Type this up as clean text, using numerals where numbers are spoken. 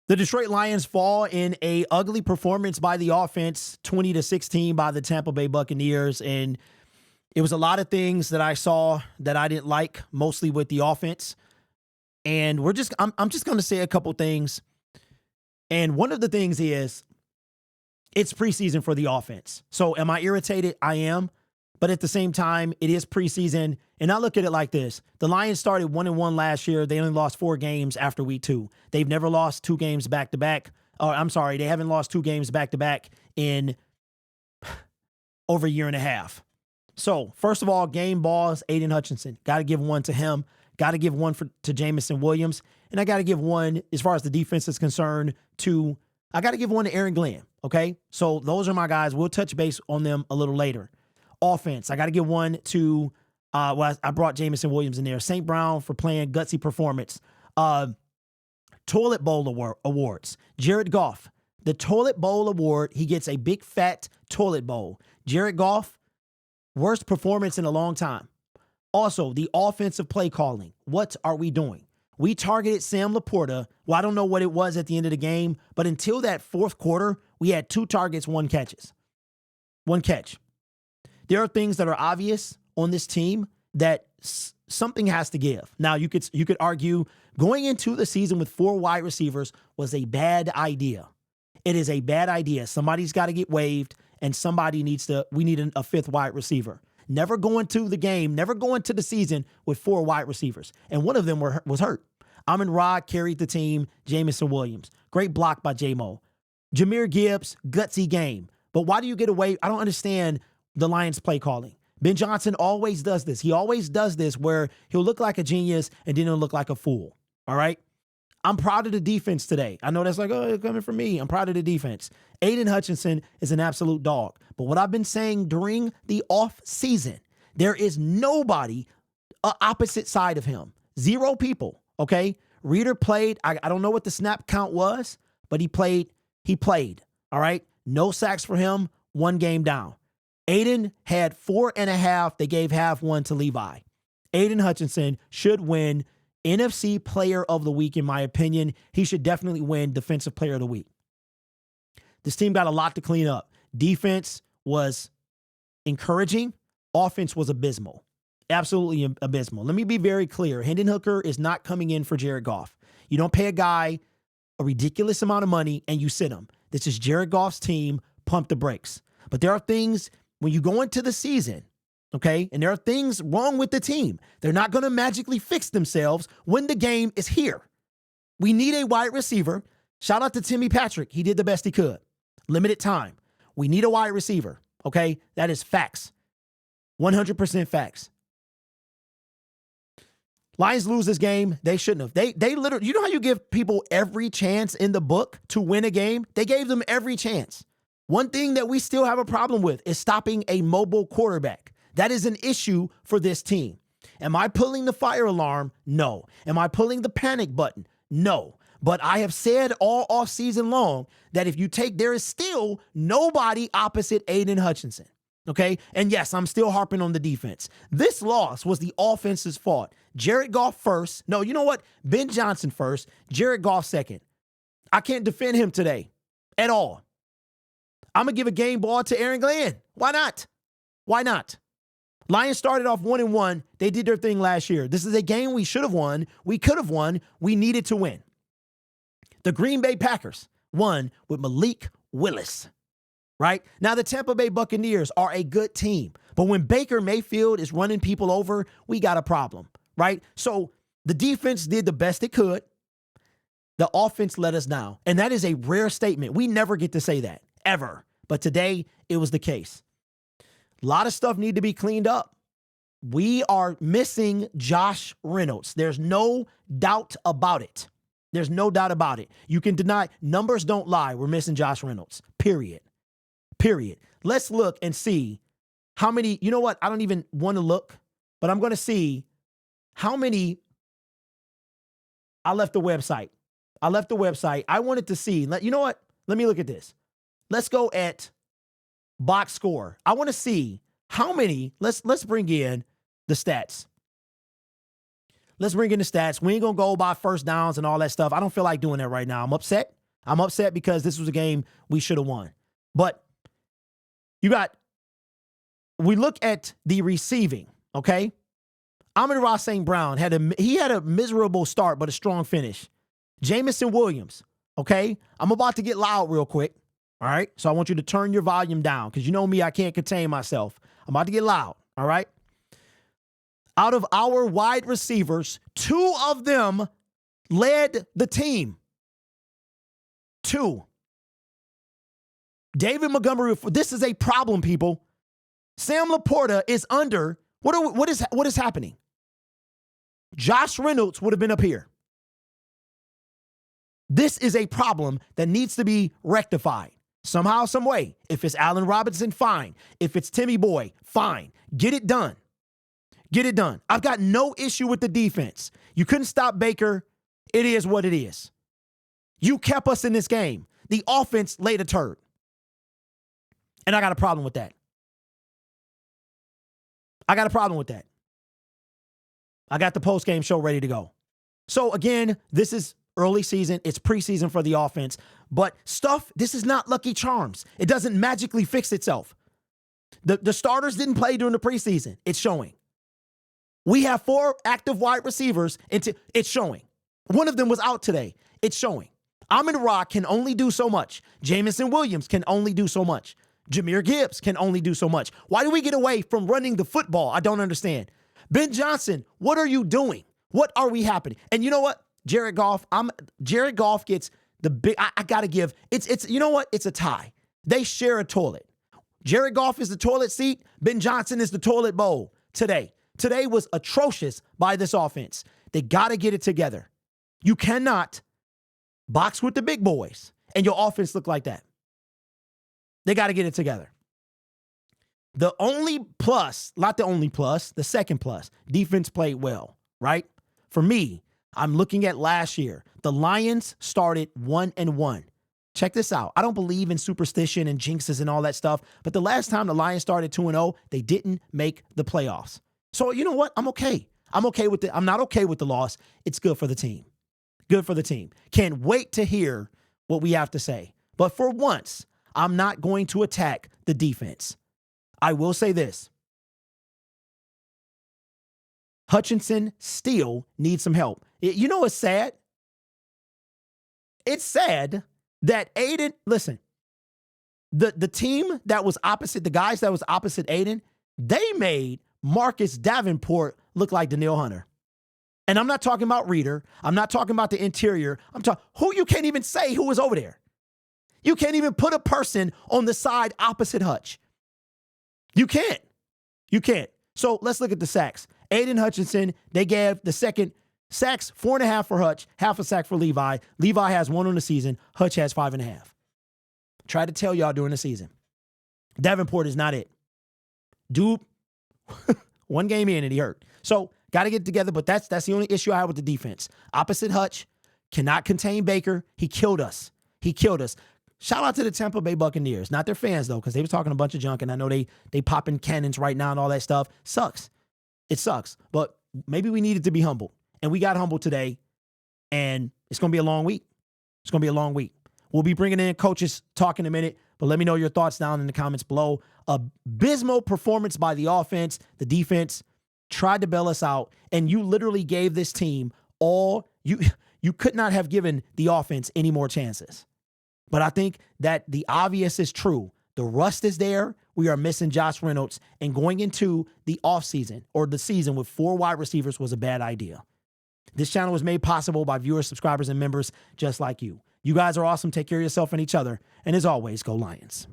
The Detroit Lions fall in a ugly performance by the offense, 20-16 by the Tampa Bay Buccaneers. And it was a lot of things that I saw that I didn't like, mostly with the offense. And I'm just going to say a couple things. And one of the things is it's preseason for the offense. So am I irritated? I am. But at the same time, it is preseason. And I look at it like this. The Lions started 1-1 last year. They only lost 4 games after week 2. They've never lost 2 games back-to-back. They haven't lost 2 games back-to-back in over a year and a half. So, first of all, game balls, Aiden Hutchinson. Got to give one to him. Got to give one to Jamison Williams. And I got to give one, as far as the defense is concerned, I got to give one to Aaron Glenn, okay? So, those are my guys. We'll touch base on them a little later. Offense, I got to give one to, I brought Jamison Williams in there. St. Brown for playing gutsy performance. Toilet Bowl awards. Jared Goff, the Toilet Bowl award, he gets a big fat toilet bowl. Jared Goff, worst performance in a long time. Also, the offensive play calling. What are we doing? We targeted Sam Laporta. Well, I don't know what it was at the end of the game, but until that fourth quarter, we had 2 targets, 1 catch. There are things that are obvious on this team that something has to give. Now, you could argue going into the season with 4 wide receivers was a bad idea. It is a bad idea. Somebody's got to get waived, and we need a 5th wide receiver. Never go into the season with 4 wide receivers. And one of them was hurt. Amon-Ra carried the team, Jamison Williams. Great block by J-Mo. Jahmyr Gibbs, gutsy game. But why do you get away? I don't understand the Lions play calling. Ben Johnson always does this. He always does this where he'll look like a genius and then he'll look like a fool. All right? I'm proud of the defense today. I know that's like, oh, it's coming from me. I'm proud of the defense. Aiden Hutchinson is an absolute dog. But what I've been saying during the off season, there is nobody opposite side of him. 0 people. Okay? Reader played. I don't know what the snap count was, but he played. All right? No sacks for him. 1 game down. Aiden had 4.5. They gave half one to Levi. Aiden Hutchinson should win NFC Player of the Week, in my opinion. He should definitely win Defensive Player of the Week. This team got a lot to clean up. Defense was encouraging. Offense was abysmal. Absolutely abysmal. Let me be very clear. Hendon Hooker is not coming in for Jared Goff. You don't pay a guy a ridiculous amount of money and you sit him. This is Jared Goff's team. Pump the brakes. But there are things when you go into the season, okay, and there are things wrong with the team. They're not going to magically fix themselves when the game is here. We need a wide receiver. Shout out to Timmy Patrick. He did the best he could. Limited time. We need a wide receiver, okay? That is facts. 100% facts. Lions lose this game. They shouldn't have. They literally, you know how you give people every chance in the book to win a game? They gave them every chance. One thing that we still have a problem with is stopping a mobile quarterback. That is an issue for this team. Am I pulling the fire alarm? No. Am I pulling the panic button? No. But I have said all offseason long that there is still nobody opposite Aiden Hutchinson. Okay? And yes, I'm still harping on the defense. This loss was the offense's fault. Jared Goff first. No, you know what? Ben Johnson first. Jared Goff second. I can't defend him today at all. I'm going to give a game ball to Aaron Glenn. Why not? Why not? Lions started off 1-1. They did their thing last year. This is a game we should have won. We could have won. We needed to win. The Green Bay Packers won with Malik Willis, right? Now, the Tampa Bay Buccaneers are a good team. But when Baker Mayfield is running people over, we got a problem, right? So the defense did the best it could. The offense let us down. And that is a rare statement. We never get to say that, ever. But today, it was the case. A lot of stuff need to be cleaned up. We are missing Josh Reynolds. There's no doubt about it. There's no doubt about it. You can deny. Numbers don't lie. We're missing Josh Reynolds. Period. Let's look and see how many. You know what? I don't even want to look, but I'm going to see how many. I left the website. I wanted to see. You know what? Let me look at this. Let's go at box score. I want to see how many. Let's bring in the stats. Let's bring in the stats. We ain't going to go by first downs and all that stuff. I don't feel like doing that right now. I'm upset. I'm upset because this was a game we should have won. But we look at the receiving, okay? Amon-Ra St. Brown had a miserable start, but a strong finish. Jamison Williams, okay? I'm about to get loud real quick, all right? So I want you to turn your volume down because you know me, I can't contain myself. I'm about to get loud, all right? Out of our wide receivers, 2 of them led the team. 2. David Montgomery, this is a problem, people. Sam Laporta is under. What is happening? Josh Reynolds would have been up here. This is a problem that needs to be rectified somehow, some way. If it's Allen Robinson, fine. If it's Timmy Boy, fine. Get it done. Get it done. I've got no issue with the defense. You couldn't stop Baker. It is what it is. You kept us in this game. The offense laid a turd. And I got a problem with that. I got a problem with that. I got the post-game show ready to go. So again, this is early season. It's preseason for the offense. But this is not Lucky Charms. It doesn't magically fix itself. The starters didn't play during the preseason. It's showing. We have 4 active wide receivers. It's showing. One of them was out today. It's showing. Amon-Ra can only do so much. Jamison Williams can only do so much. Jahmyr Gibbs can only do so much. Why do we get away from running the football? I don't understand. Ben Johnson, what are you doing? What are we happening? And you know what? Jared Goff gets the big, I got to give, you know what? It's a tie. They share a toilet. Jared Goff is the toilet seat. Ben Johnson is the toilet bowl today. Today was atrocious by this offense. They got to get it together. You cannot box with the big boys and your offense look like that. They got to get it together. The only plus, not the only plus, the second plus, defense played well, right? For me, I'm looking at last year. The Lions started 1-1. Check this out. I don't believe in superstition and jinxes and all that stuff, but the last time the Lions started 2-0, they didn't make the playoffs. So you know what? I'm okay. I'm not okay with the loss. It's good for the team. Good for the team. Can't wait to hear what we have to say. But for once, I'm not going to attack the defense. I will say this. Hutchinson still needs some help. You know what's sad? It's sad that Aiden, listen, the team that was opposite, the guys that was opposite Aiden, they made Marcus Davenport look like Danielle Hunter. And I'm not talking about Reader. I'm not talking about the interior. I'm talking who you can't even say who was over there. You can't even put a person on the side opposite Hutch. You can't. You can't. So let's look at the sacks. Aiden Hutchinson, they gave the second sacks, 4.5 for Hutch, half a sack for Levi. Levi has 1 on the season. Hutch has 5.5. Tried to tell y'all during the season. Davenport is not it. Dude, 1 game in and he hurt. So got to get it together, but that's the only issue I have with the defense. Opposite Hutch, cannot contain Baker. He killed us. He killed us. Shout out to the Tampa Bay Buccaneers. Not their fans, though, because they was talking a bunch of junk, and I know they popping cannons right now and all that stuff. Sucks. It sucks. But maybe we needed to be humble. And we got humble today, and it's going to be a long week. It's going to be a long week. We'll be bringing in coaches talk in a minute, but let me know your thoughts down in the comments below. Abysmal performance by the offense. The defense tried to bail us out, and you literally gave this team you could not have given the offense any more chances. But I think that the obvious is true. The rust is there. We are missing Josh Reynolds. And going into the offseason or the season with 4 wide receivers was a bad idea. This channel was made possible by viewers, subscribers, and members just like you. You guys are awesome. Take care of yourself and each other. And as always, go Lions.